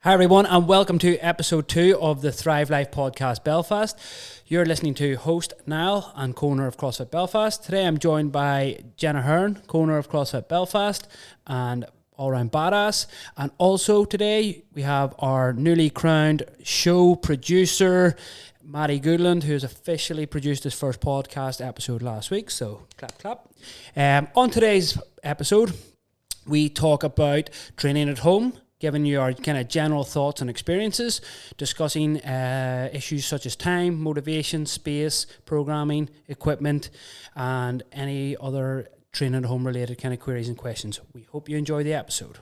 Hi everyone, and welcome to episode 2 of the Thrive Life podcast Belfast. You're listening to host Niall and co-owner of CrossFit Belfast. Today I'm joined by Jenna Hearn, co-owner of CrossFit Belfast and all-round badass. And also today we have our newly crowned show producer, Matty Goodland, who has officially produced his first podcast episode last week. So clap, clap. On today's episode, we talk about training at home, giving you our kind of general thoughts and experiences, discussing issues such as time, motivation, space, programming, equipment, and any other training at home related kind of queries and questions. We hope you enjoy the episode.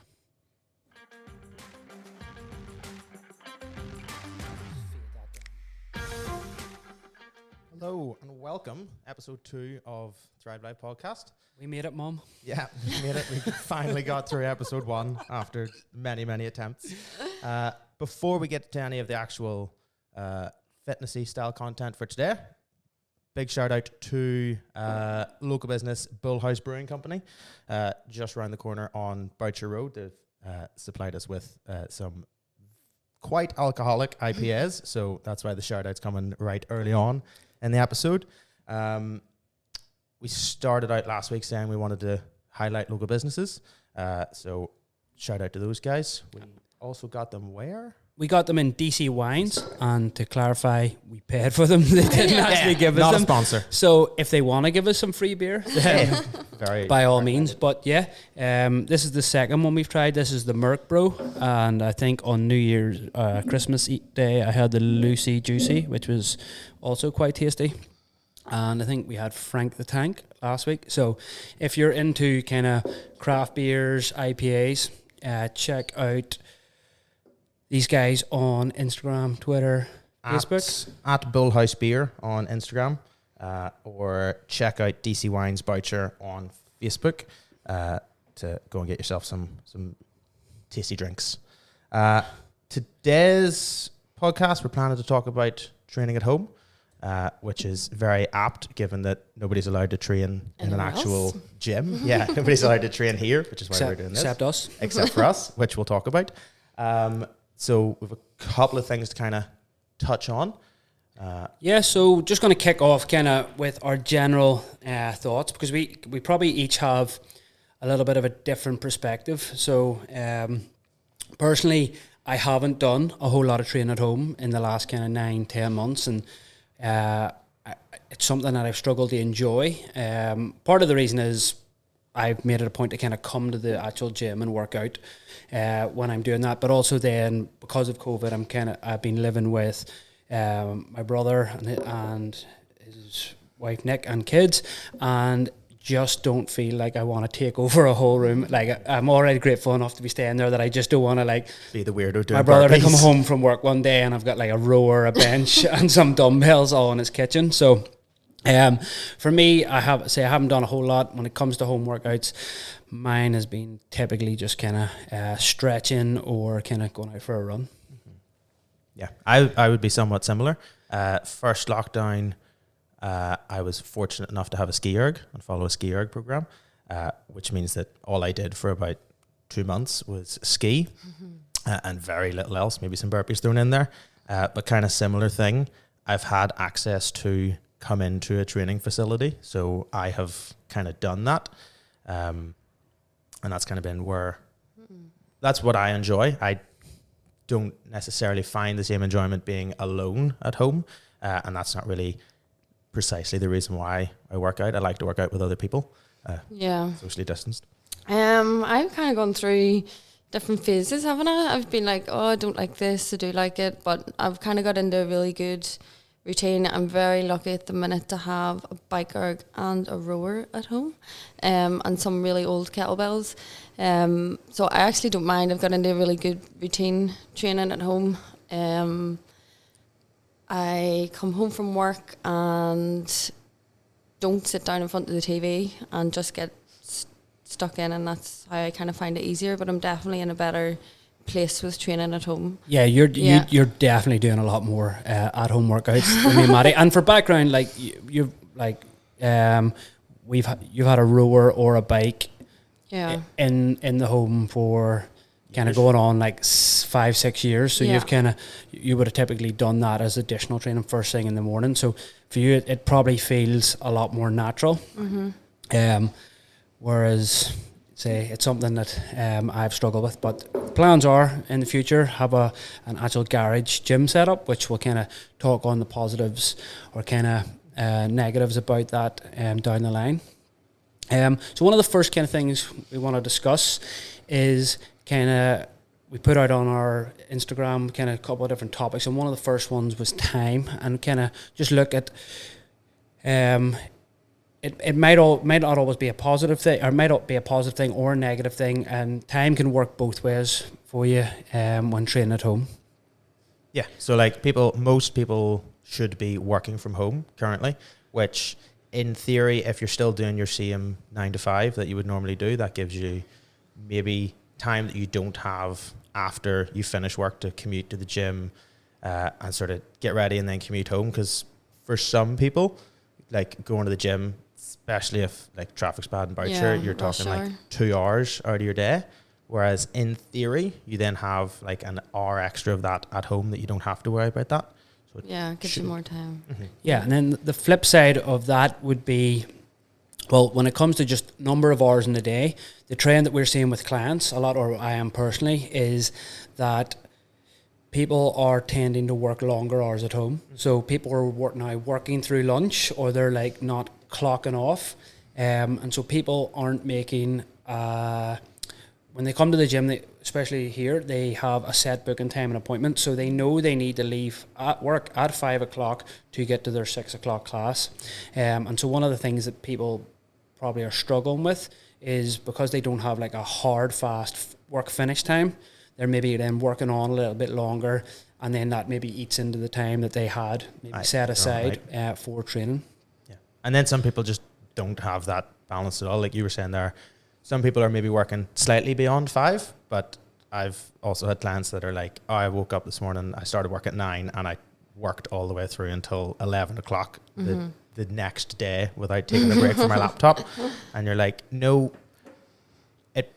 Hello and welcome, episode 2 of Thrive Life podcast. We made it, Mum. Yeah, we made it. We finally got through episode 1 after many, many attempts. Before we get to any of the actual fitnessy style content for today, big shout out to local business Bullhouse Brewing Company, just around the corner on Boucher Road. They've supplied us with some quite alcoholic IPAs, so that's why the shout out's coming right early on in the episode. We started out last week saying we wanted to highlight local businesses. So shout out to those guys. We also got them where? We got them in DC Wines, and to clarify, we paid for them. They didn't actually give us not them. a sponsor. So if they want to give us some free beer, then by all means. But yeah, this is the second one we've tried. This is the Merc Bro, and I think on New Year's Christmas Day I had the Lucy Juicy, which was also quite tasty. And I think we had Frank the Tank last week. So if you're into kind of craft beers, IPAs, check out these guys on Instagram, Twitter, Facebook. At Bullhouse Beer on Instagram, or check out DC Wines Boucher on Facebook to go and get yourself some tasty drinks. Today's podcast, we're planning to talk about training at home, which is very apt given that nobody's allowed to train in an actual gym. Yeah, nobody's allowed to train here, which is why we're doing this. Except us. Except for us, which we'll talk about. So we have a couple of things to kind of touch on. So just going to kick off kind of with our general thoughts, because we probably each have a little bit of a different perspective. So personally, I haven't done a whole lot of training at home in the last kind of 9-10 months, and it's something that I've struggled to enjoy. Part of the reason is I've made it a point to kind of come to the actual gym and work out when I'm doing that, but also then because of COVID, I've been living with my brother and his wife Nick and kids, and just don't feel like I want to take over a whole room. Like, I'm already grateful enough to be staying there that I just don't want to be the weirdo doing my brother burpees. To come home from work one day and I've got like a rower, a bench and some dumbbells all in his kitchen. So for me, I haven't done a whole lot when it comes to home workouts. Mine has been typically just kind of stretching or kind of going out for a run. Mm-hmm. Yeah, I would be somewhat similar. First lockdown, I was fortunate enough to have a ski erg and follow a ski erg program, which means that all I did for about 2 months was ski, and very little else, maybe some burpees thrown in there. But kind of similar thing, I've had access to come into a training facility, so I have kind of done that, and that's kind of been that's what I enjoy. I don't necessarily find the same enjoyment being alone at home, and that's not really precisely the reason why I work out. I like to work out with other people, socially distanced. I've kind of gone through different phases, haven't I? I've been like, I don't like this, I do like it, but I've kind of got into a really good routine. I'm very lucky at the minute to have a bike erg and a rower at home, and some really old kettlebells. So I actually don't mind. I've got into a really good routine training at home. I come home from work and don't sit down in front of the TV and just get stuck in, and that's how I kind of find it easier. But I'm definitely in a better place with training at home. Yeah, you're definitely doing a lot more at home workouts than me, Matty. And for background, like you've had a rower or a bike in the home for kind of going on like 5-6 years. So you would have typically done that as additional training first thing in the morning. So for you, it probably feels a lot more natural. Whereas, say, it's something that I've struggled with. But plans are in the future have an actual garage gym setup, which we'll kind of talk on the positives or kind of negatives about that down the line. So one of the first kind of things we want to discuss is we put out on our Instagram kind of a couple of different topics, and one of the first ones was time, and kind of just look at it might not always be a positive thing, or it might not be a positive thing or a negative thing, and time can work both ways for you when training at home. Yeah, so like most people should be working from home currently, which in theory, if you're still doing your same 9 to 5 that you would normally do, that gives you maybe time that you don't have after you finish work to commute to the gym and sort of get ready and then commute home. Because for some people, like going to the gym, especially if like traffic's bad in Boucher, you're talking like 2 hours out of your day. Whereas in theory, you then have like an hour extra of that at home that you don't have to worry about that. So it gives you more time. Yeah, and then the flip side of that would be, well, when it comes to just number of hours in the day, the trend that we're seeing with clients a lot, or I am personally, is that people are tending to work longer hours at home. So people are working through lunch, or they're like not clocking off. And so people aren't making, when they come to the gym, especially here, they have a set booking time and appointment. So they know they need to leave at work at 5 o'clock to get to their 6 o'clock class. And so one of the things that people probably are struggling with is because they don't have like a hard, fast work finish time, they're maybe then working on a little bit longer, and then that maybe eats into the time that they had maybe set aside for training. Yeah, and then some people just don't have that balance at all. Like you were saying there, some people are maybe working slightly beyond 5, but I've also had clients that are like, I woke up this morning, I started work at 9, and I worked all the way through until 11 o'clock the next day without taking a break from my laptop. And you're like, no, it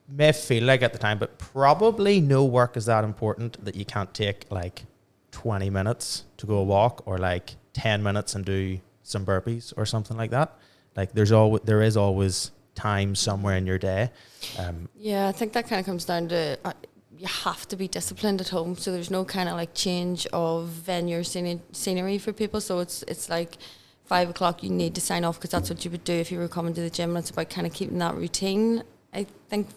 may feel like at the time, but probably no work is that important that you can't take like 20 minutes to go walk, or like 10 minutes and do some burpees or something like that. Like there is always time somewhere in your day. I think that kind of comes down to you have to be disciplined at home, so there's no kind of like change of venue or scenery for people. So it's like 5 o'clock you need to sign off, because that's what you would do if you were coming to the gym. It's about kind of keeping that routine, I think,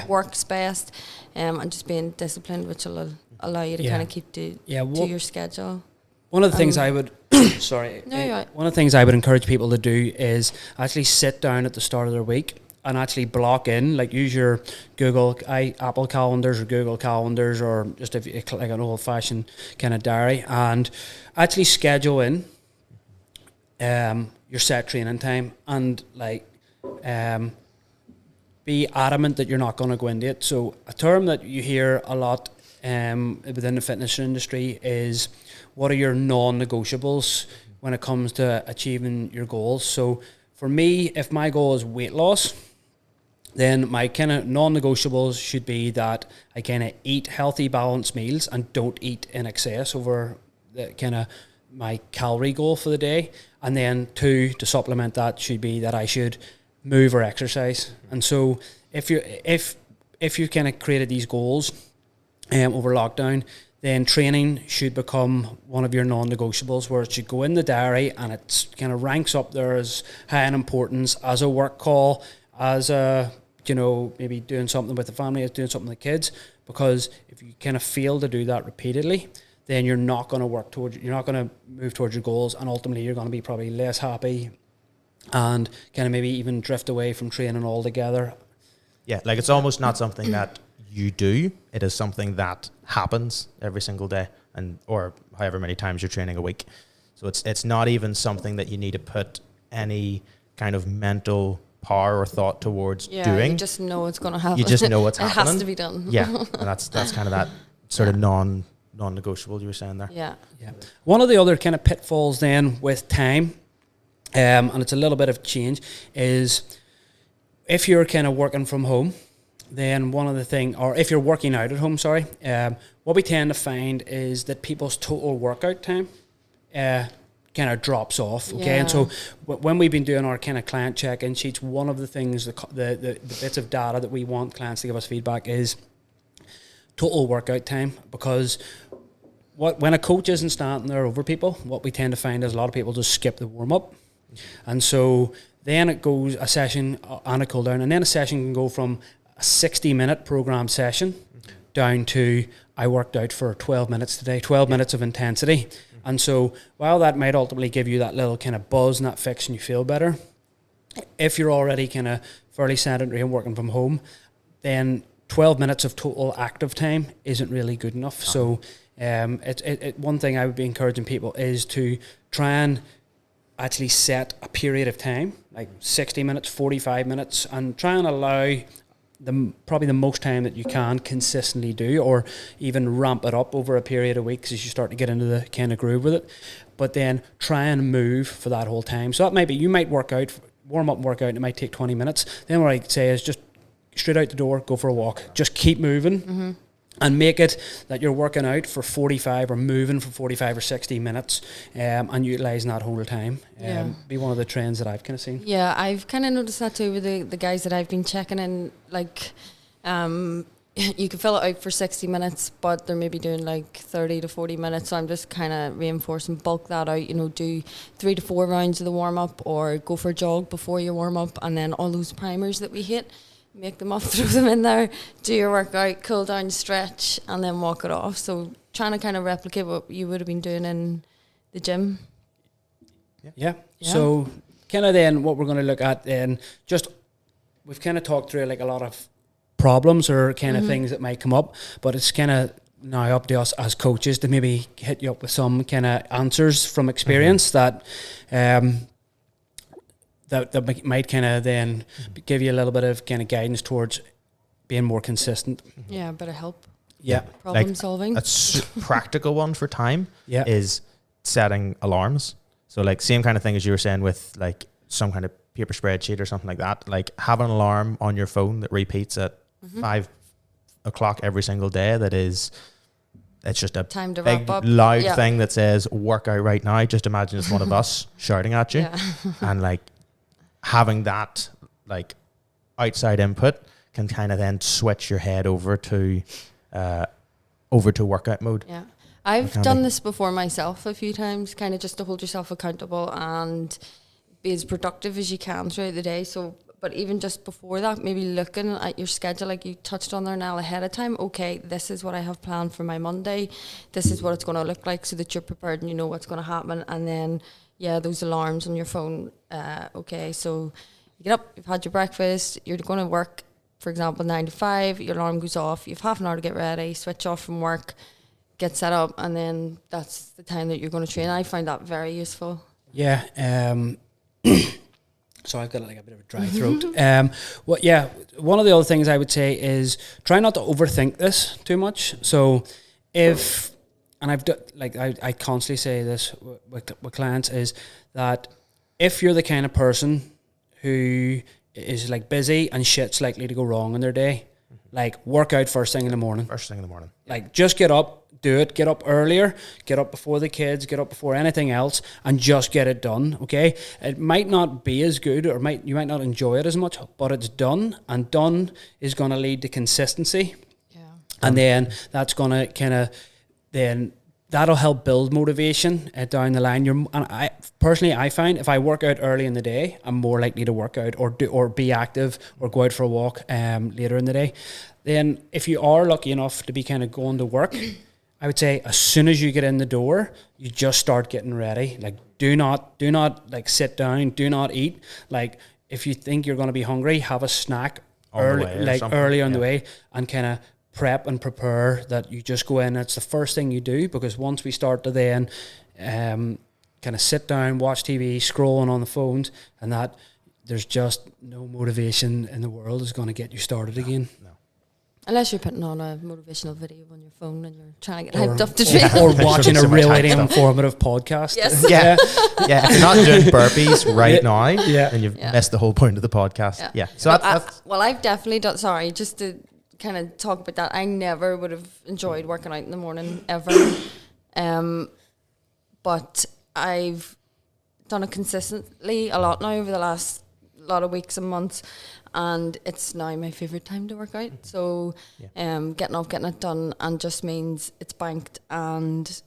works best, and just being disciplined, which will allow you to kind of keep to your schedule. One of the things I would one of the things I would encourage people to do is actually sit down at the start of their week and actually block in, like use your Apple calendars or Google calendars, or just if you like an old fashioned kind of diary, and actually schedule in your set training time, and like be adamant that you're not going to go into it. So a term that you hear a lot within the fitness industry is, what are your non-negotiables when it comes to achieving your goals? So for me, if my goal is weight loss, then my kind of non-negotiables should be that I kind of eat healthy, balanced meals and don't eat in excess over the kind of my calorie goal for the day. And then 2, to supplement that, should be that I should move or exercise. And so if you kind of created these goals over lockdown, then training should become one of your non-negotiables, where it should go in the diary and it kind of ranks up there as high in importance, as a work call, as a, maybe doing something with the family, as doing something with the kids. Because if you kind of fail to do that repeatedly, then you're not going to move towards your goals, and ultimately you're going to be probably less happy and kind of maybe even drift away from training altogether. Yeah, like it's almost not something that you do, it is something that happens every single day, or however many times you're training a week. So it's not even something that you need to put any kind of mental power or thought towards doing. You just know it's going to happen. You just know it's happening. It has to be done. Yeah, and that's kind of that sort of non-negotiable you were saying there. Yeah. One of the other kind of pitfalls then with time, and it's a little bit of change, is if you're kind of working from home then one of the thing, or if you're working out at home, sorry, what we tend to find is that people's total workout time kind of drops off. Okay, and so when we've been doing our kind of client check-in sheets, one of the things, the bits of data that we want clients to give us feedback is total workout time, because when a coach isn't standing there over people, what we tend to find is a lot of people just skip the warm-up, and so then it goes a session and a cool down, and then a session can go from a 60-minute program session down to I worked out for 12 minutes today, 12 minutes of intensity. And so while that might ultimately give you that little kind of buzz and that fix and you feel better, if you're already kind of fairly sedentary and working from home, then 12 minutes of total active time isn't really good enough. So one thing I would be encouraging people is to try and actually set a period of time, like 60 minutes, 45 minutes, and try and allow probably the most time that you can consistently do, or even ramp it up over a period of weeks as you start to get into the kind of groove with it. But then try and move for that whole time. So that might be, you might warm up and work out, and it might take 20 minutes. Then what I say is just straight out the door, go for a walk. Just keep moving. And make it that you're working out for 45 or moving for 45 or 60 minutes, and utilising that whole time. Be one of the trends that I've kind of seen. Yeah, I've kind of noticed that too with the guys that I've been checking in. Like, you can fill it out for 60 minutes, but they're maybe doing like 30 to 40 minutes. So I'm just kind of reinforcing, bulk that out, do 3 to 4 rounds of the warm-up, or go for a jog before your warm-up, and then all those primers that we hit, make them up, throw them in there, do your workout, cool down, stretch, and then walk it off. So trying to kind of replicate what you would have been doing in the gym. Yeah. So kind of then what we're going to look at then, just we've kind of talked through like a lot of problems or kind of things that might come up, but it's kind of now up to us as coaches to maybe hit you up with some kind of answers from experience that might kind of then give you a little bit of kind of guidance towards being more consistent. Yeah, a bit of help. Yeah. Problem solving. A practical one for time is setting alarms. So like same kind of thing as you were saying with like some kind of paper spreadsheet or something like that. Like have an alarm on your phone that repeats at 5 o'clock every single day. It's just a time to big wrap up. loud thing that says work out right now. Just imagine it's one of us shouting at you. And like having that like outside input can kind of then switch your head over to workout mode. Yeah, I've done this before myself a few times, kind of just to hold yourself accountable and be as productive as you can throughout the day. So, but even just before that, maybe looking at your schedule, like you touched on there now, ahead of time. Okay, this is what I have planned for my Monday. This is what it's going to look like, so that you're prepared and you know what's going to happen. And then those alarms on your phone. Okay, so you get up, you've had your breakfast, you're going to work, for example, 9 to 5, your alarm goes off, you have half an hour to get ready, switch off from work, get set up, and then that's the time that you're going to train. I find that very useful. Yeah. So I've got like a bit of a dry throat. One of the other things I would say is try not to overthink this too much. So and I've done, like I constantly say this with clients, is that if you're the kind of person who is like busy and shit's likely to go wrong in their day, like work out first thing in the morning. Like just get up, do it, get up earlier, get up before the kids, get up before anything else, and just get it done. Okay, it might not be as good, or you might not enjoy it as much, but it's done, and done is going to lead to consistency. And then that's going to kind of that'll help build motivation down the line. I find if I work out early in the day, I'm more likely to work out or be active or go out for a walk later in the day. Then if you are lucky enough to be kind of going to work, I would say as soon as you get in the door, you just start getting ready. Like do not like sit down, do not eat. Like if you think you're going to be hungry, have a snack early on the way, and kind of prep and prepare that you just go in. It's the first thing you do, because once we start to then kind of sit down, watch TV, scrolling on the phones, and that, there's just no motivation in the world is going to get you started again. No. Unless you're putting on a motivational video on your phone and you're trying to get hyped up to train. Or watching a So much really hype stuff. informative podcast. Yes. Yeah. Yeah. If you're not doing burpees right now, Yeah. then you've Yeah. missed the whole point of the podcast. Yeah. So that's Well, I've definitely done. Sorry, just to kind of talk about that. I never would have enjoyed working out in the morning ever, but I've done it consistently a lot now over the last lot of weeks and months, and it's now my favorite time to work out. So, getting it done, and just means it's banked, and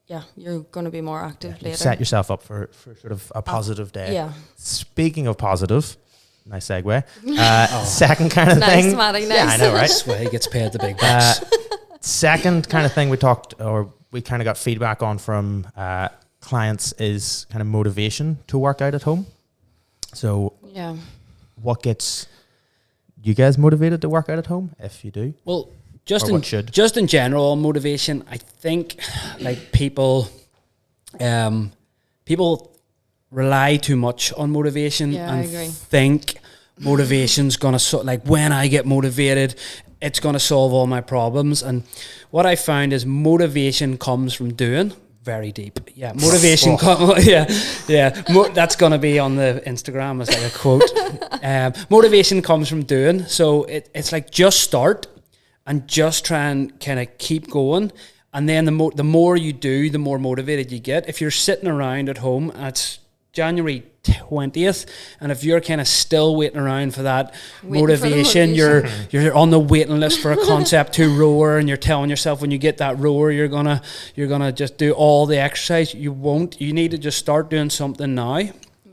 yeah, you're going to be more active you later. set yourself up for sort of a positive day. Yeah. Speaking of positive, nice segue. Second kind of Nice, thing. Matty, Yeah, I nice. know, right? That's why he gets paid the big bucks. Second kind of thing we kind of got feedback on from clients is kind of motivation to work out at home. So Yeah. what gets you guys motivated to work out at home, if you do? Well, Or what should? just in general, motivation, I think like people rely too much on motivation Yeah, I and agree. think motivation's gonna like when I get motivated, it's gonna solve all my problems. And what I found is motivation comes from doing. Very deep, yeah. Motivation, that's gonna be on the Instagram as like a quote. Motivation comes from doing. So it's like just start and just try and kind of keep going. And then the more you do, the more motivated you get. If you're sitting around at home and it's January 20th, and if you're kind of still waiting around for that Waiting for the motivation, motivation. you're on the waiting list for a Concept 2 rower, and you're telling yourself when you get that rower you're gonna just do all the exercise. You won't. You need to just start doing something now,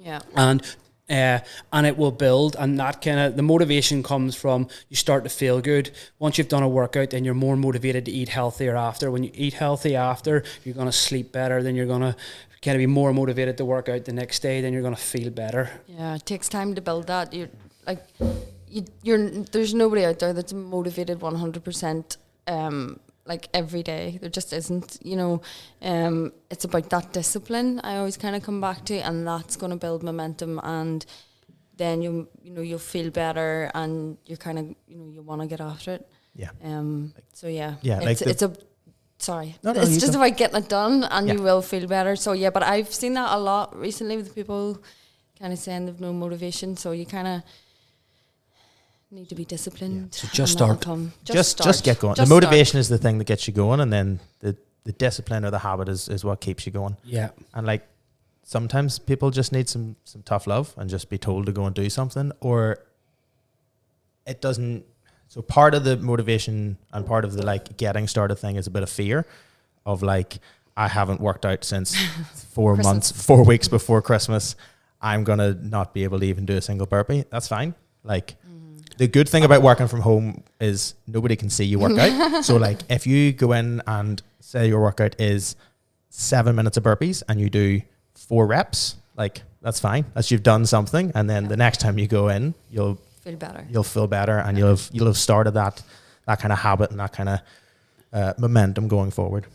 Yeah. and it will build. And that kind of the motivation comes from you start to feel good once you've done a workout. Then you're more motivated to eat healthier after. When you eat healthy after, you're gonna sleep better. Then you're gonna kind of be more motivated to work out the next day. Then you're gonna feel better. Yeah, it takes time to build that. There's nobody out there that's motivated 100%. Like every day, there just isn't. It's about that discipline. I always kind of come back to, and that's going to build momentum, and then you'll feel better, and you're kind of you want to get after it. Yeah. So yeah. Yeah, like It's a. Sorry, No, it's you just go. about getting it done, and Yeah. you will feel better. So yeah, but I've seen that a lot recently with people kind of saying they've no motivation. So you kind of need to be disciplined. So just and that'll start. come. Just get going. Just The motivation is the thing that gets you going, and then the discipline or the habit is what keeps you going. Yeah. And like sometimes people just need some tough love and just be told to go and do something, or it doesn't. So part of the motivation and part of the like getting started thing is a bit of fear of like, I haven't worked out since 4 months, 4 weeks before Christmas. I'm going to not be able to even do a single burpee. That's fine. Like the good thing about working from home is nobody can see you work out. So like if you go in and say your workout is 7 minutes of burpees and you do 4 reps, like that's fine. That's you've done something. And then the next time you go in, you'll feel better, and you'll have started that kind of habit and that kind of momentum going forward.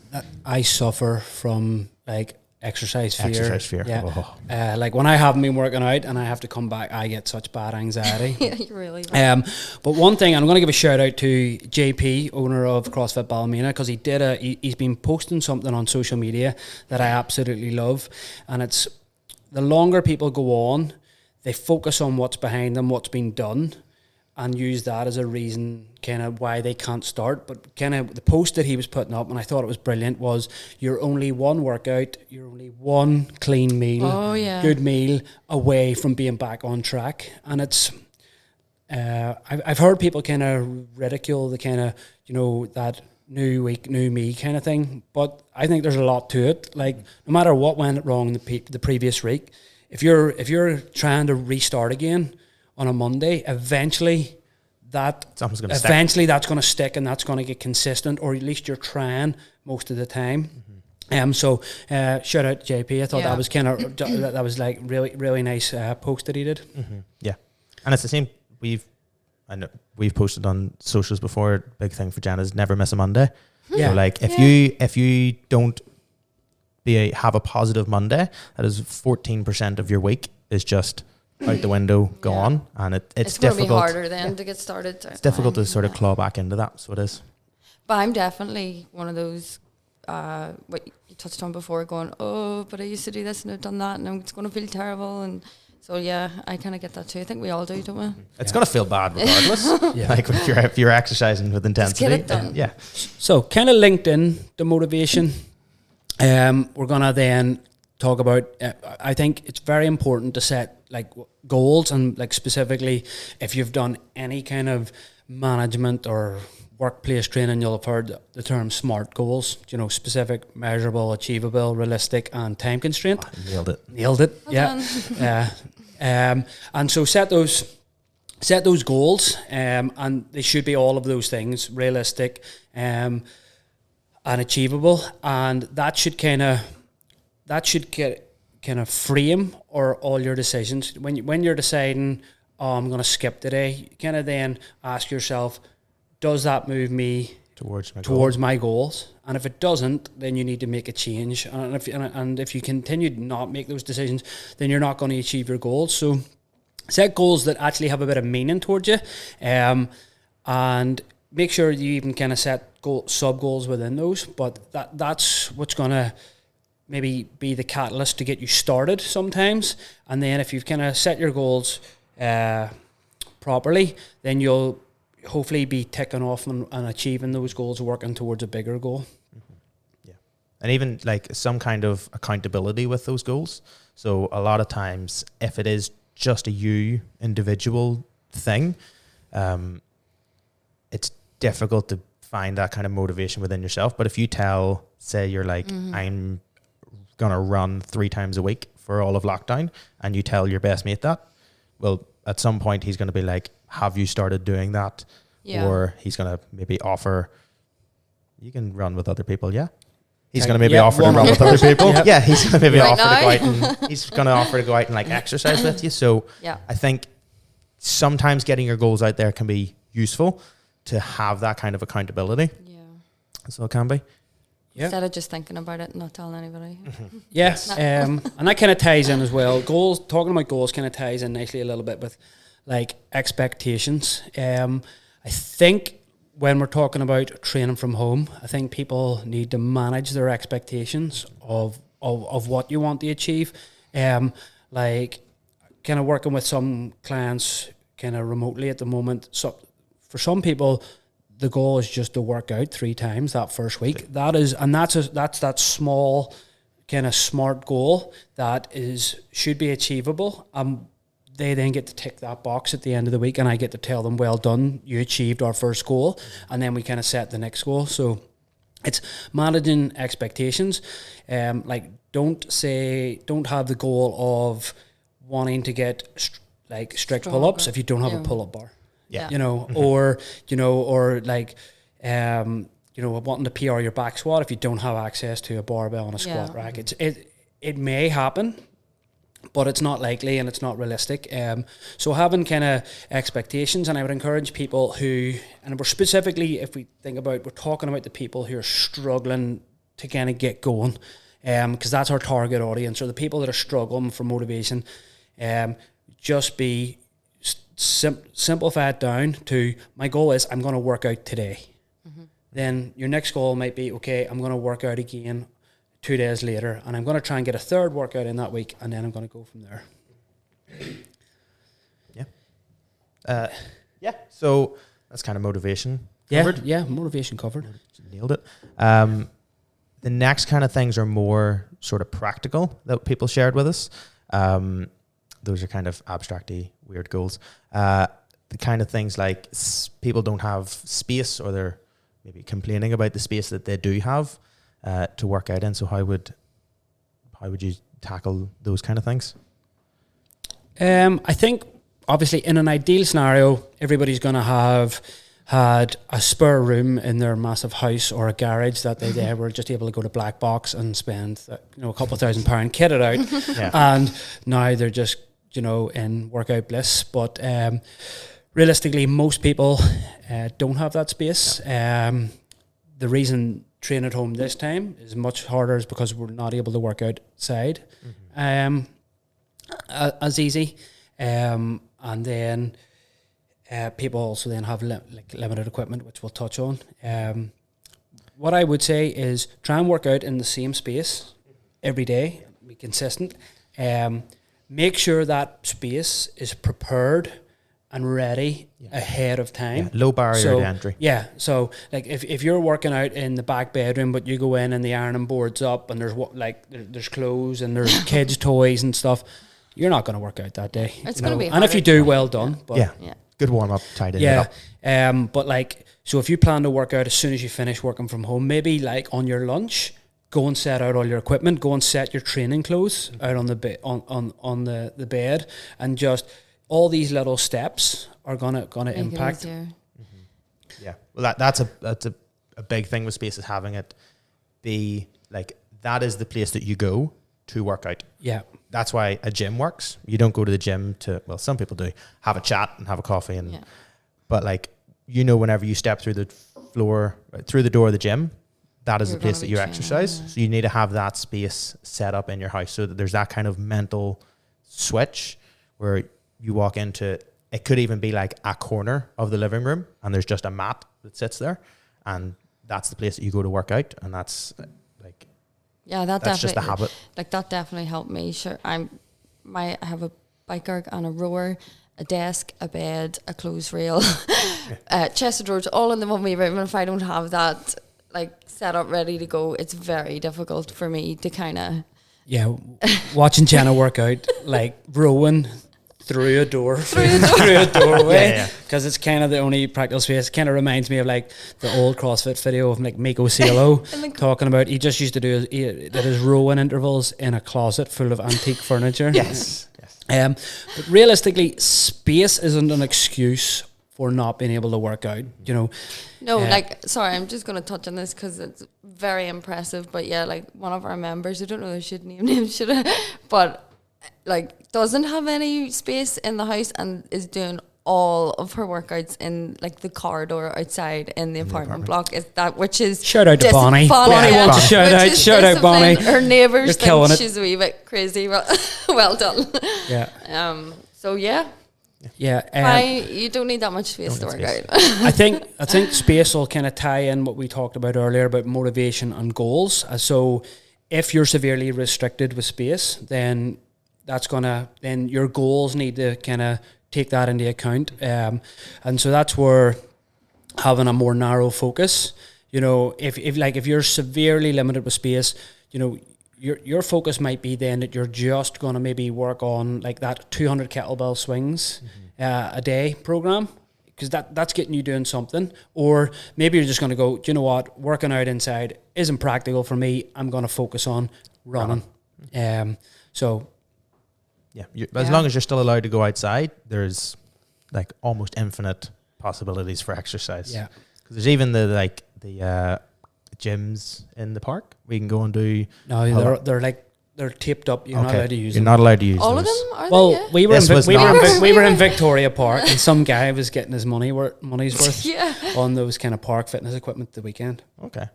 I suffer from like exercise fear. Exercise fear. Yeah. Oh. Like when I haven't been working out and I have to come back, I get such bad anxiety. Yeah, you really. But one thing, I'm going to give a shout out to JP, owner of CrossFit Ballymena, because he's been posting something on social media that I absolutely love, and it's the longer people go on, they focus on what's behind them, what's been done, and use that as a reason kind of why they can't start. But kind of the post that he was putting up, and I thought it was brilliant, was you're only one workout, you're only one clean meal, good meal away from being back on track. And it's I've heard people kind of ridicule the kind of, that new week, new me kind of thing, but I think there's a lot to it. Like no matter what went wrong in the previous week, if you're trying to restart again on a Monday, eventually that's going to stick, and that's going to get consistent, or at least you're trying most of the time. So shout out to JP. I thought that was kind of that was like really really nice post that he did. Yeah, and it's the same. We've posted on socials before. Big thing for Jenna is never miss a Monday. Yeah, so like if you don't have a positive Monday, that is 14% of your week is just out the window, gone, and it's going to be difficult. harder then to get started. It's difficult to sort of claw back into that. So it is. But I'm definitely one of those, what you touched on before, going, oh, but I used to do this and I've done that and it's going to feel terrible. And so, yeah, I kind of get that too. I think we all do, don't we? It's going to feel bad regardless. Like if you're exercising with intensity. Just get it done. Yeah. So kind of linked in the motivation. We're going to then talk about, I think it's very important to set like goals, and like specifically if you've done any kind of management or workplace training, you'll have heard the term SMART goals, specific, measurable, achievable, realistic, and time constraint. Nailed it. Well yeah. And so set those goals, and they should be all of those things: realistic, and achievable, and that should kind of frame or all your decisions. When you're deciding, oh, I'm going to skip today, you kind of then ask yourself, does that move me towards my goals? And if it doesn't, then you need to make a change. And if you continue to not make those decisions, then you're not going to achieve your goals. So set goals that actually have a bit of meaning towards you, and make sure you even kind of set sub goals within those. But that's what's going to maybe be the catalyst to get you started sometimes. And then if you've kind of set your goals properly, then you'll hopefully be ticking off and achieving those goals, working towards a bigger goal. Yeah. And even like some kind of accountability with those goals. So a lot of times if it is just a you individual thing, it's difficult to find that kind of motivation within yourself. But if you say you're like, I'm gonna run 3 times a week for all of lockdown, and you tell your best mate that, well, at some point he's going to be like, have you started doing that? Yeah. Or he's going to maybe offer, you can run with other people. Yeah. He's going to maybe offer to run with other people. Yeah. He's going to maybe offer to go out and he's going to offer to go out and like exercise with you. So I think sometimes getting your goals out there can be useful to have that kind of accountability. Yeah. So it can be. Yeah. Instead of just thinking about it and not telling anybody. Yes. And that kind of ties in as well. Talking about goals kind of ties in nicely a little bit with like expectations. I think when we're talking about training from home, I think people need to manage their expectations of what you want to achieve. Like kind of working with some clients kind of remotely at the moment. So for some people, the goal is just to work out 3 times that first week. That's that small kind of SMART goal that should be achievable. They then get to tick that box at the end of the week, and I get to tell them, well done, you achieved our first goal, and then we kind of set the next goal. So it's managing expectations. Like don't have the goal of wanting to get strict pull-ups if you don't have a pull-up bar. Yeah. Or like, wanting to PR your back squat if you don't have access to a barbell and a squat rack. It may happen, but it's not likely and it's not realistic. So having kind of expectations, and I would encourage people who, and we're specifically, if we think about, we're talking about the people who are struggling to kind of get going, because that's our target audience, or the people that are struggling for motivation. Just be simplify it down to, my goal is I'm going to work out today. Then your next goal might be, okay, I'm going to work out again 2 days later, and I'm going to try and get a third workout in that week, and then I'm going to go from there. So that's kind of motivation covered. Motivation covered. Nailed it. The next kind of things are more sort of practical that people shared with us. Those are kind of abstracty, weird goals. The kind of things like people don't have space, or they're maybe complaining about the space that they do have to work out in. So how would you tackle those kind of things? I think obviously in an ideal scenario, everybody's going to have had a spare room in their massive house or a garage that they were just able to go to Black Box and spend a couple £1,000 kit it out, and now they're just in workout bliss. But realistically, most people don't have that space. The reason train at home this time is much harder is because we're not able to work outside as easy. and then people also then have limited equipment, which we'll touch on. What I would say is try and work out in the same space every day, be consistent. Make sure that space is prepared and ready ahead of time. Low barrier to entry. Yeah, so like if you're working out in the back bedroom, but you go in and the ironing board's up and there's clothes and there's kids' toys and stuff, you're not going to work out that day. It's going to be and if you do, well done. But yeah. Good warm up, tied it up. But like, so if you plan to work out as soon as you finish working from home, maybe like on your lunch, go and set out all your equipment, go and set your training clothes out on the on the bed, and just all these little steps are gonna impact. Yeah, well, that's a big thing with space, is having it be like that is the place that you go to work out. Yeah, that's why a gym works. You don't go to the gym to, well, some people do, have a chat and have a coffee, but like, whenever you step through the door of the gym, that is the place that you exercise. So you need to have that space set up in your house so that there's that kind of mental switch where you walk into, it could even be like a corner of the living room and there's just a mat that sits there, and that's the place that you go to work out. And that's like, that's just a habit. Like that definitely helped me. Sure, I have a bike erg and a rower, a desk, a bed, a clothes rail, chest of drawers, all in the one wee room. And if I don't have that like set up ready to go, it's very difficult for me to kind of watching Jenna work out, like rowing through a doorway, because it's kind of the only practical space. It kind of reminds me of like the old CrossFit video of like Miko Cielo talking about he just used to do his rowing intervals in a closet full of antique furniture. Yes. But realistically, space isn't an excuse for not being able to work out, No, sorry, I'm just going to touch on this because it's very impressive. But yeah, like one of our members, I don't know, they should name names, but like doesn't have any space in the house and is doing all of her workouts in like the corridor outside in the apartment block. Is that, which is shout out to Bonnie. Bonnie wants a shout out Bonnie. Her neighbours think she's it. a wee bit crazy, but well done. Yeah. So yeah. Yeah, you don't need that much space to work out. I think space will kind of tie in what we talked about earlier about motivation and goals. So if you're severely restricted with space, then then your goals need to kind of take that into account. And so that's where having a more narrow focus, if you're severely limited with space, your focus might be then that you're just going to maybe work on like that 200 kettlebell swings a day program, because that's getting you doing something. Or maybe you're just going to go, do you know what, working out inside isn't practical for me, I'm going to focus on running. As long as you're still allowed to go outside, there's like almost infinite possibilities for exercise. Yeah, because there's even the gyms in the park we can go and do. No, they're taped up. You're not allowed to use them. You're not allowed to use all those. of them. Are well, they? Yeah? we were in Victoria Park, and some guy was getting his money's worth on those kind of park fitness equipment the weekend. Okay.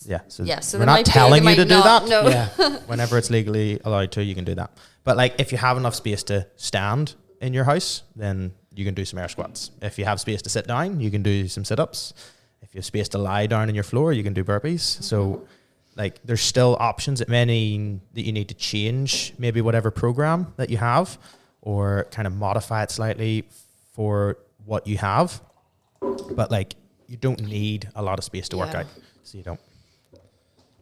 Yeah. So we're not telling you to do that. No. Yeah. Whenever it's legally allowed to, you can do that. But like, if you have enough space to stand in your house, then you can do some air squats. If you have space to sit down, you can do some sit-ups. If you have space to lie down on your floor, you can do burpees. Mm-hmm. So like, there's still options. It may mean that you need to change maybe whatever program that you have, or kind of modify it slightly for what you have. But like, you don't need a lot of space to work out. So you don't.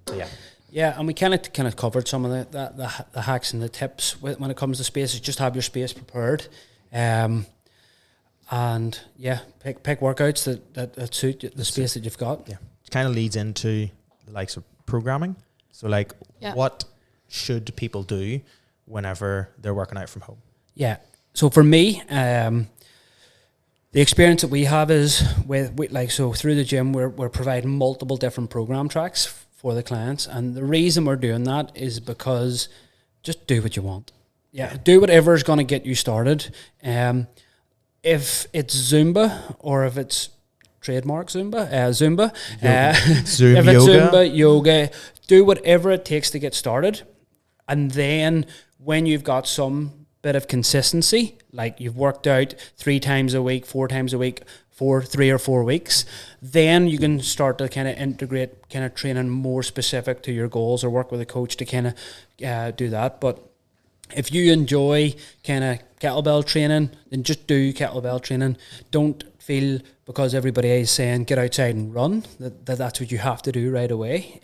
So Yeah, and we kind of covered some of the hacks and the tips when it comes to space. Just have your space prepared, and pick workouts that suit the space that you've got. Yeah, it kind of leads into the likes of programming. So like, what should people do whenever they're working out from home? Yeah. So for me, the experience that we have is with through the gym, we're providing multiple different program tracks for the clients, and the reason we're doing that is because just do what you want. Do whatever is going to get you started. If it's Zumba, or if it's trademark Zumba, Zumba, Zoom if yoga. it's Zumba, yoga, do whatever it takes to get started, and then when you've got some bit of consistency, like you've worked out 3 times a week, 4 times a week for 3 or 4 weeks, then you can start to kind of integrate kind of training more specific to your goals, or work with a coach to kind of do that. But if you enjoy kind of kettlebell training, then just do kettlebell training. Don't feel because everybody is saying get outside and run that's what you have to do right away.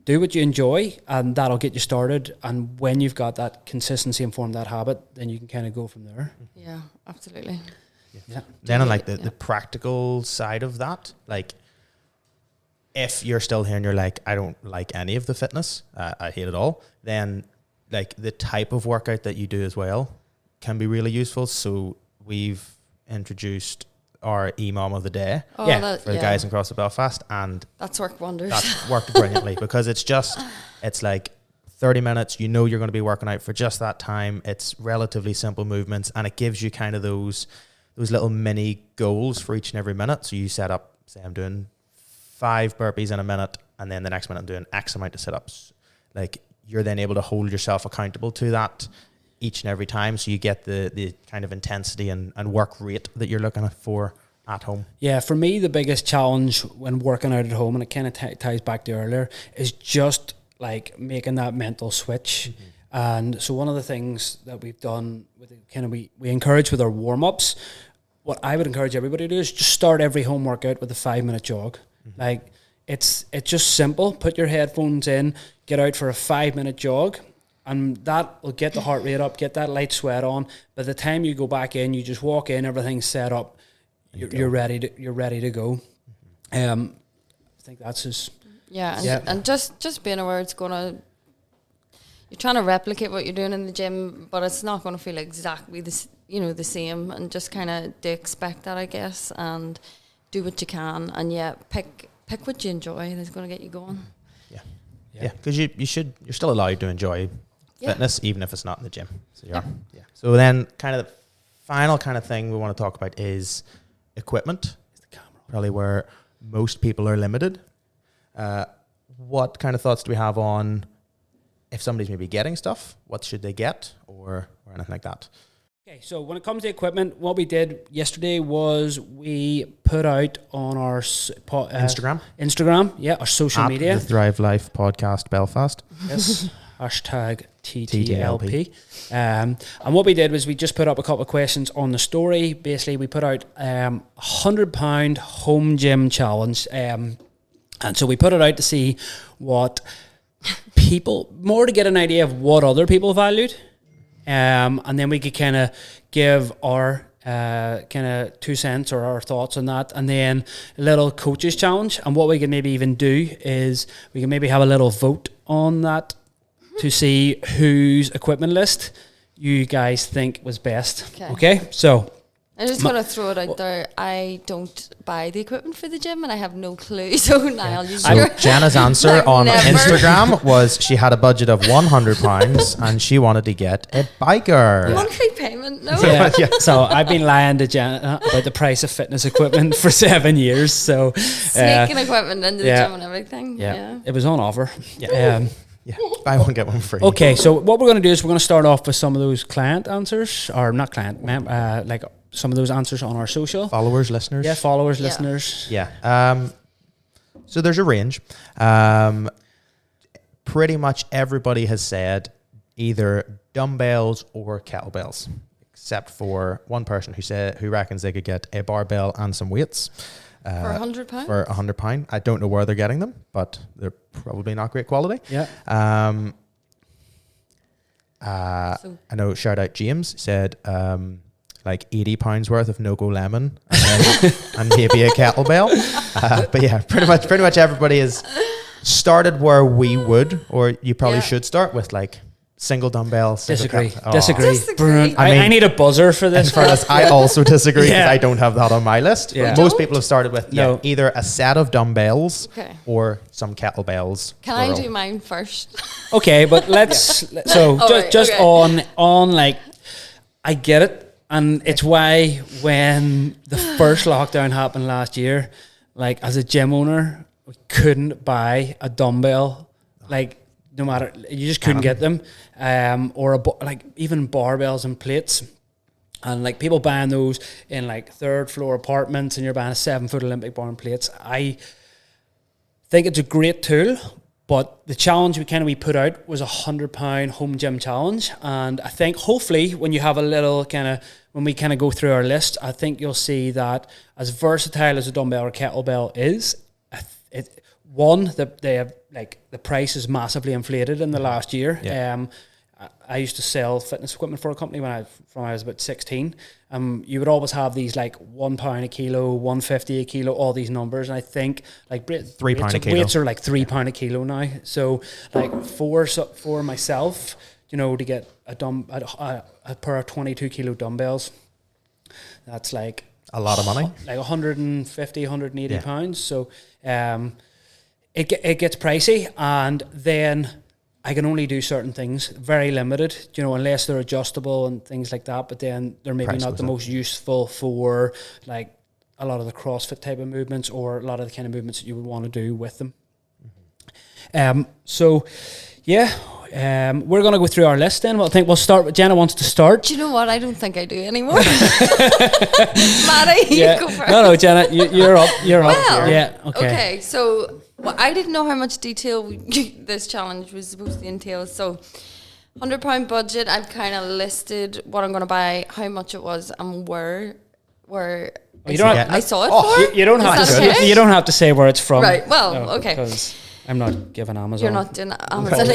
Do what you enjoy, and that'll get you started. And when you've got that consistency and form that habit, then you can kind of go from there. Yeah, absolutely. Yeah. Then on like the practical side of that, like if you're still here and you're like, I don't like any of the fitness, I hate it all, then like the type of workout that you do as well can be really useful. So we've introduced our EMOM of the day for the guys in CrossFit Belfast, and that's worked wonders. That's worked brilliantly because it's like 30 minutes, you know you're going to be working out for just that time. It's relatively simple movements, and it gives you kind of those little mini goals for each and every minute. So you set up, say I'm doing 5 burpees in a minute, and then the next minute I'm doing X amount of sit-ups. Like you're then able to hold yourself accountable to that each and every time, so you get the kind of intensity and work rate that you're looking for at home. Yeah, for me, the biggest challenge when working out at home, and it kind of ties back to earlier, is just like making that mental switch. Mm-hmm. And so one of the things that we've done with we encourage with our warm-ups, what I would encourage everybody to do is just start every home workout with a 5-minute jog. Mm-hmm. Like it's just simple. Put your headphones in, get out for a 5-minute jog, and that will get the heart rate up, get that light sweat on. By the time you go back in, you just walk in, everything's set up, you're ready to go. I think that's his. And just being aware it's gonna. You're trying to replicate what you're doing in the gym, but it's not going to feel exactly the same. And just kind of do expect that, I guess, and do what you can, and pick what you enjoy. That's going to get you going. Yeah, because you're still allowed to enjoy fitness, even if it's not in the gym. So So then, kind of the final kind of thing we want to talk about is equipment. Probably where most people are limited. What kind of thoughts do we have on if somebody's maybe getting stuff? What should they get, or anything like that? Okay, so when it comes to equipment, what we did yesterday was we put out on our Instagram, our social media, the Thrive Life Podcast Belfast. Yes, hashtag TTLP. And what we did was we just put up a couple of questions on the story. Basically, we put out £100 home gym challenge, and so we put it out to see what people, more to get an idea of what other people valued. And then we could kind of give our kind of 2 cents or our thoughts on that, and then a little coaches challenge. And what we can maybe even do is we can maybe have a little vote on that to see whose equipment list you guys think was best. Okay? So I'm just going to throw it out there. I don't buy the equipment for the gym, and I have no clue. So, Niall, Jenna's answer on Instagram was she had a budget of £100 and she wanted to get a biker. Monthly payment, no? So I've been lying to Jenna about the price of fitness equipment for 7 years. So sneaking equipment into the gym and everything. Yeah. It was on offer. Buy one, get one free. Okay, so what we're going to do is we're going to start off with some of those client answers, or not client, like some of those answers on our social. Followers, listeners. Yeah, followers, listeners. Yeah. So there's a range. Pretty much everybody has said either dumbbells or kettlebells, except for one person who reckons they could get a barbell and some weights. For £100? For £100. I don't know where they're getting them, but they're probably not great quality. Yeah. I know, shout out James, said like £80 worth of no-go lemon and maybe a kettlebell. But yeah, pretty much everybody has started where we would, or you probably should start with like single dumbbell. Disagree. I need a buzzer for this. I also disagree because I don't have that on my list. Yeah. Most people have started with either a set of dumbbells or some kettlebells. Can I do mine first? Okay, but let's. On like, I get it. And it's why when the first lockdown happened last year, like as a gym owner, we couldn't buy a dumbbell. Like no matter, you just couldn't get them. Or like even barbells and plates. And like people buying those in like third floor apartments, and you're buying a 7-foot Olympic bar and plates. I think it's a great tool, but the challenge we put out was £100 home gym challenge. And I think hopefully when you have a little when we go through our list, I think you'll see that as versatile as a dumbbell or kettlebell is, the price is massively inflated in the last year. Yeah. I used to sell fitness equipment for a company when I was about 16. You would always have these like £1 a kilo, $1.50 a kilo, all these numbers. And I think like £3 a kilo. Weights are like £3 a kilo now. So like for myself, to get a pair of 22 kilo dumbbells, that's like a lot of money. Like 150, 180 pounds. So it gets pricey, and then I can only do certain things, very limited, unless they're adjustable and things like that. But then they're maybe not the most useful for like a lot of the CrossFit type of movements, or a lot of the kind of movements that you would want to do with them. We're going to go through our list then. Well, I think we'll start with Jenna wants to start. Do you know what? I don't think I do anymore. Matty, you go first. No, Jenna, you're up. You're up. Yeah, okay. So I didn't know how much detail this challenge was supposed to entail. So £100 budget, I've kind of listed what I'm going to buy, how much it was, and where I saw it for. You don't have to. Okay? You don't have to say where it's from. Right. Well, okay. Because I'm not giving Amazon. You're not doing Amazon.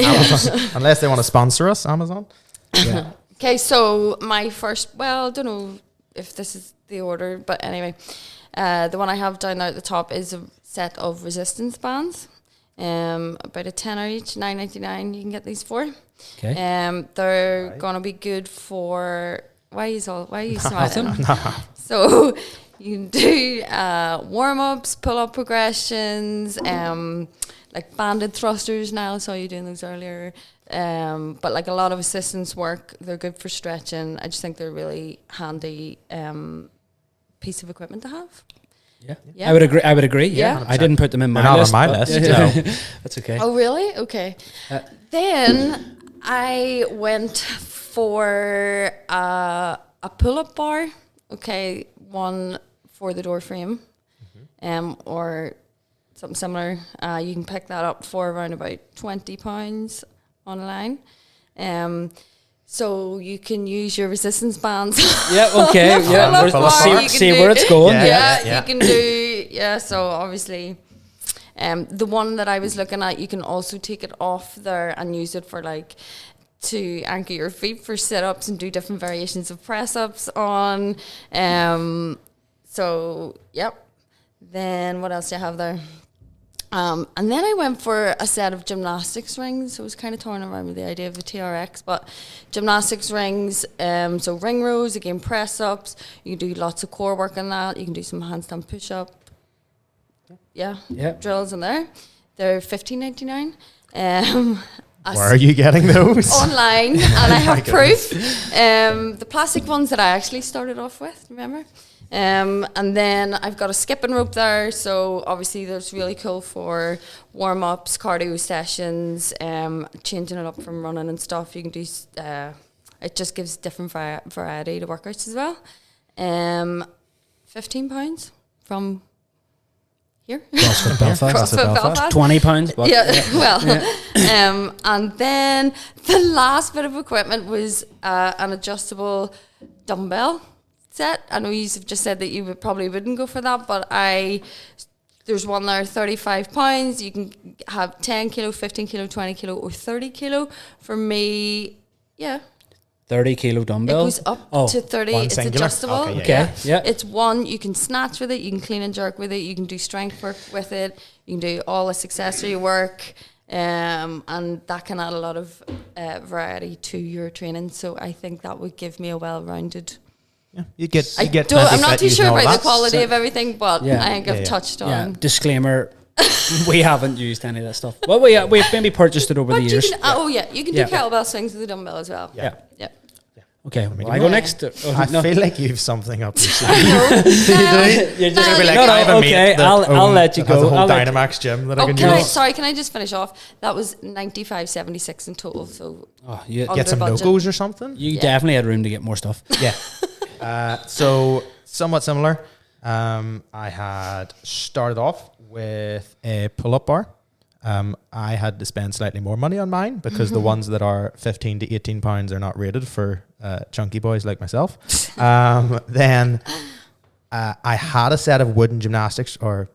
Unless they want to sponsor us, Amazon. Yeah. Okay, so my first, I don't know if this is the order, but anyway, the one I have down there at the top is a set of resistance bands, about a tenner each, $9.99 you can get these for. Okay. They're gonna be good for. Why are you smiling? So you can do warm-ups, pull-up progressions, like banded thrusters. Niall, I saw you doing those earlier. But like a lot of assistance work, they're good for stretching. I just think they're a really handy piece of equipment to have. Yeah. I would agree. Yeah. I didn't put them in my list. Not on my list. No. That's okay. Oh, really? Okay. Then I went for a pull-up bar. Okay, one for the door frame, or something similar. You can pick that up for around about £20 online. So you can use your resistance bands. Yeah, okay. See where it's going. You can do, so obviously the one that I was looking at, you can also take it off there and use it for like to anchor your feet for sit-ups and do different variations of press-ups on. So, yep. Then what else do I have there? And then I went for a set of gymnastics rings. So I was kind of torn around with the idea of a TRX, but gymnastics rings, so ring rows, again, press-ups. You can do lots of core work on that. You can do some handstand push-up. Yeah. Drills in there. They're $15.99. Where are you getting those? Online, and I have proof. The plastic ones that I actually started off with, remember? And then I've got a skipping rope there, so obviously that's really cool for warm-ups, cardio sessions, changing it up from running and stuff. You can do, it just gives different variety to workouts as well. £15 from here. CrossFit Belfast. Belfast. £20. And then the last bit of equipment was an adjustable dumbbell set. I know you've just said that you wouldn't go for that, but there's one there, £35. You can have 10 kilo, 15 kilo, 20 kilo, or 30 kilo. For me, 30 kilo dumbbell. It goes up to 30. It's singular? adjustable. Okay. Yeah. It's one, you can snatch with it, you can clean and jerk with it, you can do strength work with it, you can do all this accessory work, and that can add a lot of variety to your training. So I think that would give me a well-rounded. Yeah, you get. I'm not too sure about the quality of everything, but I think I've touched on. Yeah. Disclaimer. We haven't used any of that stuff. Well, we've maybe purchased it over the years. You can do kettlebell swings with a dumbbell as well. Yeah. Okay, well, I go next. I feel like you have something up your sleeve. You're just Maybe like, no, I have a okay. mate that I'll let you that has go. a whole I'll let Dynamax gym that I can can I, use. sorry, can I just finish off? That was 95.76 in total. So Oh, you Under Get some budget. no-goes or something. you definitely had room to get more stuff. Yeah. So somewhat similar. I had started off with a pull-up bar. I had to spend slightly more money on mine because the ones that are 15 to 18 pounds are not rated for chunky boys like myself. Then I had a set of wooden gymnastics or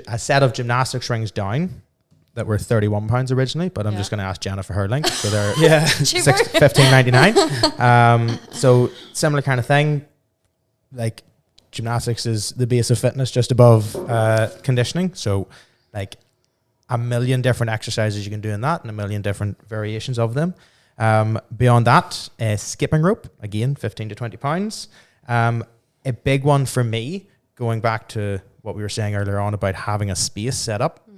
a set of gymnastics rings down that were 31 pounds originally, but I'm just going to ask Jenna for her link. So they're $15.99. So similar kind of thing. Like gymnastics is the base of fitness just above conditioning. So like a million different exercises you can do in that and a million different variations of them. Beyond that, a skipping rope, again, 15 to 20 pounds. A big one for me, going back to what we were saying earlier on about having a space set up,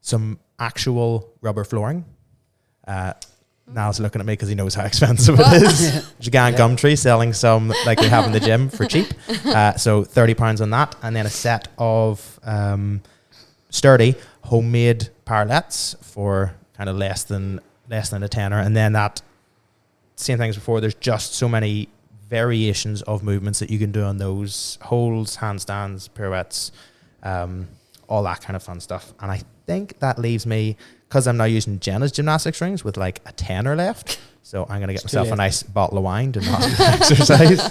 some actual rubber flooring. Niall's looking at me because he knows how expensive it is. Gigant Gumtree selling some like they have in the gym for cheap. So £30 on that. And then a set of sturdy homemade parallettes for kind of less than a tenner. And then that same thing as before, there's just so many variations of movements that you can do on those holds, handstands, pirouettes, all that kind of fun stuff. And I think that leaves me, because I'm now using Jenna's gymnastics rings, with like a tenner left. So I'm going to get myself a nice bottle of wine to not exercise.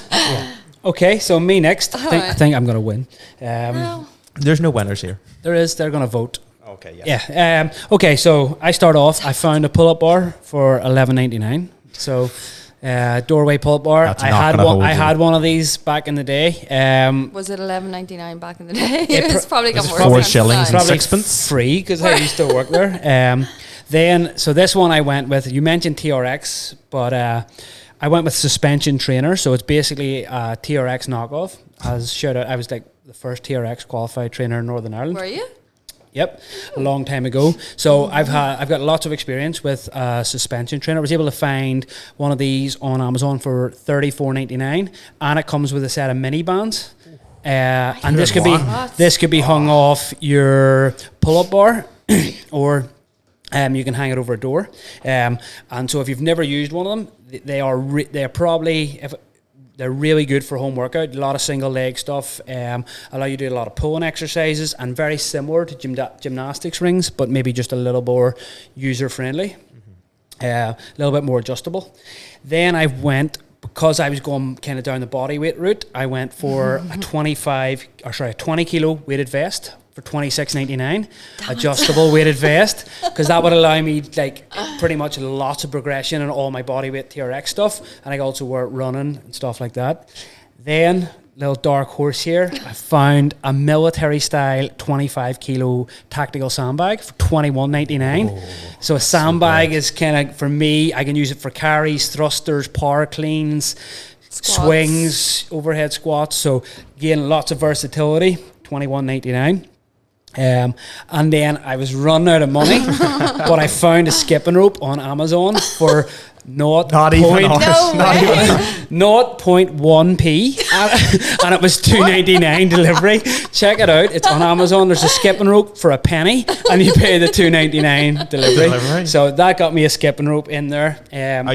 Okay, so me next. I think I'm going to win. There's no winners here. There is. They're going to vote. Okay, yeah. Yeah. Okay, so I start off. I found a pull-up bar for $11.99. So doorway pull-up bar. That's I not had gonna one. hold I you. had one of these back in the day. was it $11.99 back in the day? It It's probably got it's more. 4 expensive shillings now. and Probably sixpence. free because I used to work there. Then, so this one I went with. You mentioned TRX, but I went with suspension trainer. So it's basically a TRX knockoff. As shout out, I was like the first TRX qualified trainer in Northern Ireland. Were you? Yep, a long time ago. So I've got lots of experience with suspension trainer. I was able to find one of these on Amazon for $34.99, and it comes with a set of mini bands. And this could be hung off your pull-up bar, or you can hang it over a door. And so if you've never used one of them, they're probably they're really good for home workout. A lot of single leg stuff. Allow you to do a lot of pulling exercises, and very similar to gymnastics rings, but maybe just a little more user friendly. A little bit more adjustable. Then I went, because I was going kind of down the body weight route, I went for a 20 kilo weighted vest for $26.99, adjustable weighted vest, because that would allow me like pretty much lots of progression in all my body weight TRX stuff, and I could also wear it running and stuff like that. Then, little dark horse here, I found a military style 25 kilo tactical sandbag for $21.99. So a sandbag is kind of, for me, I can use it for carries, thrusters, power cleans, swings, overhead squats. So again, lots of versatility. $21.99. And then I was running out of money, but I found a skipping rope on Amazon for not even 0.1p, and it was $2.99 delivery. Check it out; it's on Amazon. There's a skipping rope for a penny, and you pay the $2.99 delivery. So that got me a skipping rope in there. Are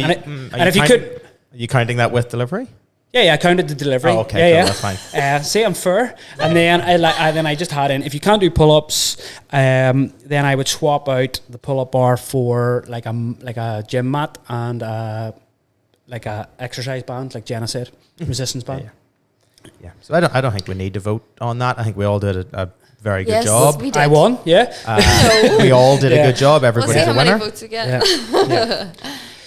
you counting that with delivery? Yeah, I counted the delivery. Oh, okay, yeah, cool, that's fine. See, I'm fair. And then I just had in, if you can't do pull-ups, then I would swap out the pull-up bar for like a gym mat and like a exercise band, like Jenna said, resistance band. Yeah. So I don't think we need to vote on that. I think we all did a very good job. We did. I won. Yeah. We all did a good job. Everybody's we'll a winner. Many votes we get. Yeah.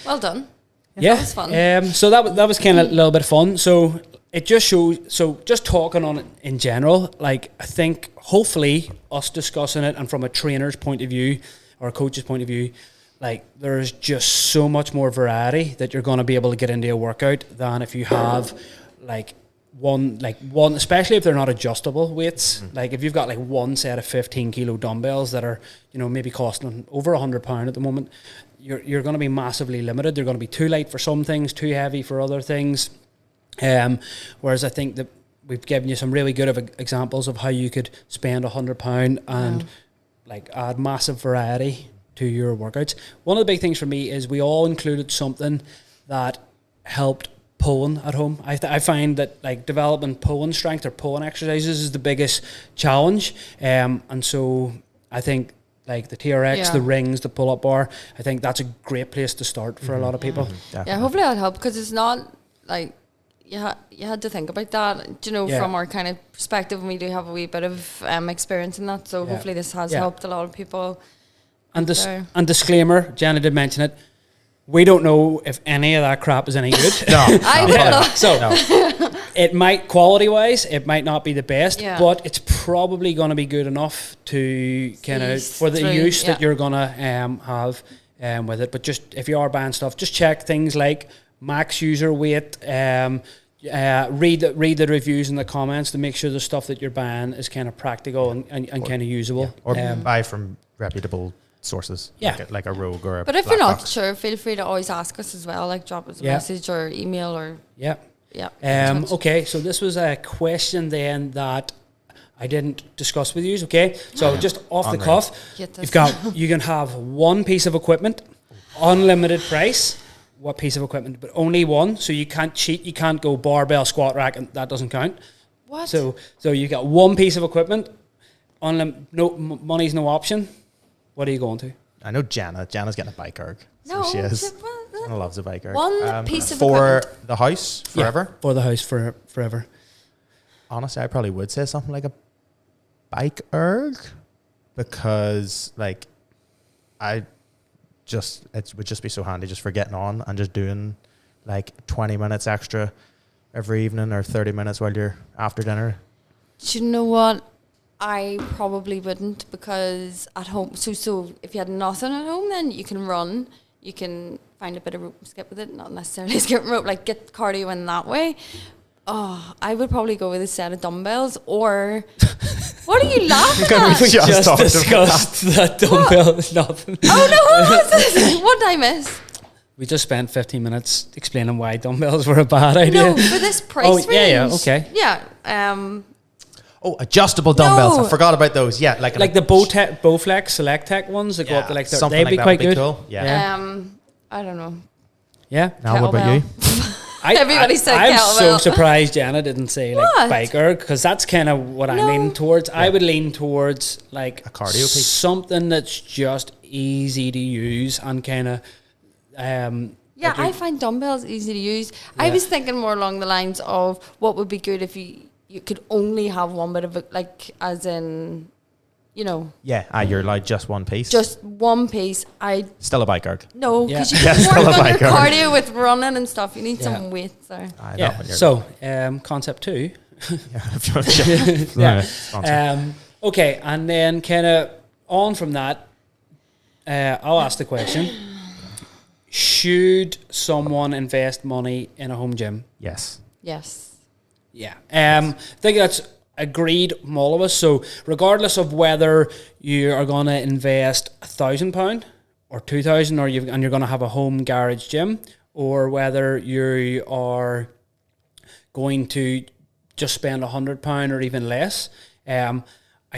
Well done. Yeah, that was fun. So that was kind of a little bit of fun. So it just shows. So just talking on it in general, like I think hopefully us discussing it, and from a trainer's point of view or a coach's point of view, like there's just so much more variety that you're going to be able to get into a workout than if you have like one, especially if they're not adjustable weights. Like if you've got like one set of 15 kilo dumbbells that are, you know, maybe costing over £100 at the moment, you're going to be massively limited. They're going to be too light for some things, too heavy for other things. Whereas I think that we've given you some really good examples of how you could spend £100 and like add massive variety to your workouts. One of the big things for me is we all included something that helped pulling at home. I find that like developing pulling strength or pulling exercises is the biggest challenge. And so I think like the TRX, the rings, the pull-up bar, I think that's a great place to start for a lot of people. Yeah, hopefully that'll help, because it's not like you had to think about that, you know, from our kind of perspective, and we do have a wee bit of experience in that. So hopefully this has helped a lot of people. And disclaimer, Jenna did mention it, we don't know if any of that crap is any good. It might, quality-wise, it might not be the best, but it's probably going to be good enough to kind of for the use that you're going to have with it. But just if you are buying stuff, just check things like max user weight. Read the reviews in the comments to make sure the stuff that you're buying is kind of practical and kind of usable. Or buy from reputable sources, like a Rogue or a But if you're not Box. sure, feel free to always ask us as well, like drop us a message or email or okay, so this was a question then that I didn't discuss with you. Okay, so just off the cuff, you can have one piece of equipment, unlimited price. What piece of equipment? But only one. So you can't cheat. You can't go barbell, squat rack, and that doesn't count. What? So you got one piece of equipment. Money's no option. What are you going to? I know Jenna's getting a bike erg. So she is. Jenna loves a bike erg. One piece of for equipment. the house forever. Yeah, for the house forever. Honestly, I probably would say something like a bike erg, because like it would just be so handy just for getting on and just doing like 20 minutes extra every evening or 30 minutes while you're after dinner. Do you know what? I probably wouldn't, because at home, so if you had nothing at home, then you can run, you can find a bit of rope and skip with it, not necessarily skip rope, like get cardio in that way. Oh, I would probably go with a set of dumbbells, or what are you laughing at? We just discussed that dumbbell is nothing. Oh no, what was this? What did I miss? We just spent 15 minutes explaining why dumbbells were a bad idea. No, for this price range. Okay. Yeah, adjustable dumbbells. No. I forgot about those. Yeah, like the Bowflex Select Tech ones that go up to like they'd be quite good. Cool. Yeah. I don't know. Yeah. Now, what about you? Everybody said I'm kettlebell. so surprised Jenna didn't say like biker, because that's kind of what I'm leaning towards. I would lean towards like a cardio piece, something that's just easy to use and kind of. I find dumbbells easy to use. I was thinking more along the lines of what would be good if you could only have one bit of it, like as in, you know. Yeah, you're allowed just one piece. Just one piece. Still a bike erg. No, because you can work on your cardio with running and stuff. You need some weight there. So, concept 2. Okay, and then kind of on from that, I'll ask the question. Should someone invest money in a home gym? Yes. Yeah. I think that's agreed from all of us. So regardless of whether you are going to invest £1,000 or £2,000 and you're going to have a home garage gym, or whether you are going to just spend £100 or even less, I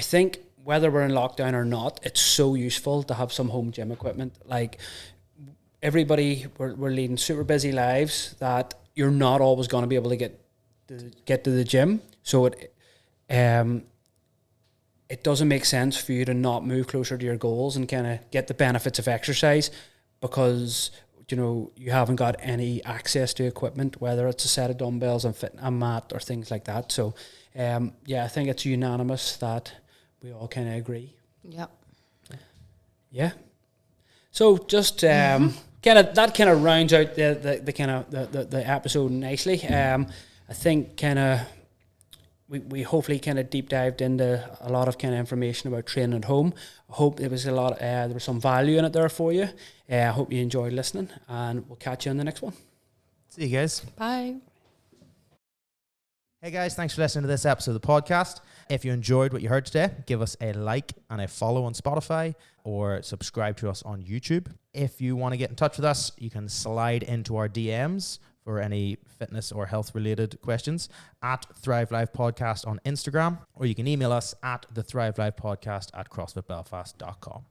think whether we're in lockdown or not, it's so useful to have some home gym equipment. Like everybody, we're leading super busy lives that you're not always going to be able to get to the gym, so it doesn't make sense for you to not move closer to your goals and kind of get the benefits of exercise because you haven't got any access to equipment, whether it's a set of dumbbells and a mat or things like that. So I think it's unanimous that we all kind of agree. So just kind of rounds out the episode nicely. I think we hopefully kind of deep dived into a lot of kind of information about training at home. I hope there was there was some value in it there for you. I hope you enjoyed listening, and we'll catch you on the next one. See you guys. Bye. Hey guys, thanks for listening to this episode of the podcast. If you enjoyed what you heard today, give us a like and a follow on Spotify or subscribe to us on YouTube. If you want to get in touch with us, you can slide into our DMs for any fitness or health related questions at Thrive Life Podcast on Instagram, or you can email us at the thrivelifepodcast@crossfitbelfast.com.